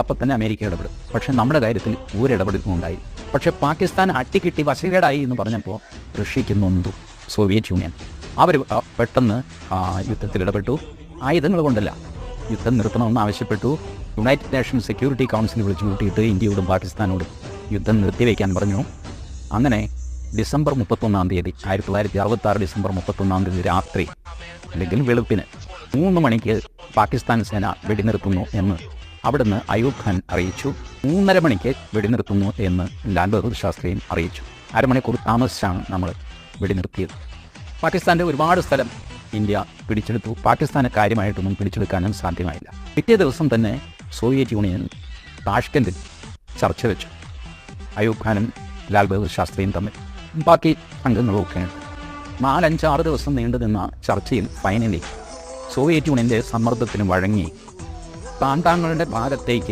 അപ്പം തന്നെ അമേരിക്ക ഇടപെടും. പക്ഷേ നമ്മുടെ കാര്യത്തിൽ ഒരിടപെടലും ഉണ്ടായി. പക്ഷേ പാകിസ്ഥാൻ അട്ടിക്കിട്ടി വശീകേടായി എന്ന് പറഞ്ഞപ്പോൾ റഷ്യയ്ക്ക് നൊന്തു. സോവിയറ്റ് യൂണിയൻ അവർ പെട്ടെന്ന് യുദ്ധത്തിൽ ഇടപെട്ടു. ആയുധങ്ങൾ കൊണ്ടല്ല, യുദ്ധം നിർത്തണമെന്ന് ആവശ്യപ്പെട്ടു. യുണൈറ്റഡ് നേഷൻസ് സെക്യൂരിറ്റി കൗൺസിൽ വിളിച്ചു കൂട്ടിയിട്ട് ഇന്ത്യയോടും പാകിസ്ഥാനോടും യുദ്ധം നിർത്തിവെക്കാൻ പറഞ്ഞു. അങ്ങനെ ഡിസംബർ 31 1966 ഡിസംബർ 31 രാത്രി അല്ലെങ്കിൽ വെളുപ്പിന് 3 മണിക്ക് പാകിസ്ഥാൻ സേന വെടിനിർത്തുന്നു എന്ന് അവിടുന്ന് അയൂബ് ഖാൻ അറിയിച്ചു. 3:30 മണിക്ക് വെടിനിർത്തുന്നു എന്ന് ലാൽ ബഹദൂർ ശാസ്ത്രിയും അറിയിച്ചു. അരമണിക്കൂർ താമസിച്ചാണ് നമ്മൾ വെടിനിർത്തിയത്. പാകിസ്ഥാൻ്റെ ഒരുപാട് സ്ഥലം ഇന്ത്യ പിടിച്ചെടുത്തു. പാകിസ്ഥാന് കാര്യമായിട്ടൊന്നും പിടിച്ചെടുക്കാനും സാധ്യമായില്ല. പിറ്റേ ദിവസം തന്നെ സോവിയറ്റ് യൂണിയൻ താഷ്കെൻഡിൽ ചർച്ച വെച്ചു. അയൂബ് ഖാനും ലാൽ ബഹദൂർ ശാസ്ത്രിയും തമ്മിൽ ബാക്കി അംഗങ്ങളുമൊക്കെ ഉണ്ട്. 4-5-6 ദിവസം നീണ്ടു നിന്ന ചർച്ചയിൽ ഫൈനലി സോവിയറ്റ് യൂണിയൻ്റെ സമ്മർദ്ദത്തിന് വഴങ്ങി താങ്കളുടെ ഭാഗത്തേക്ക്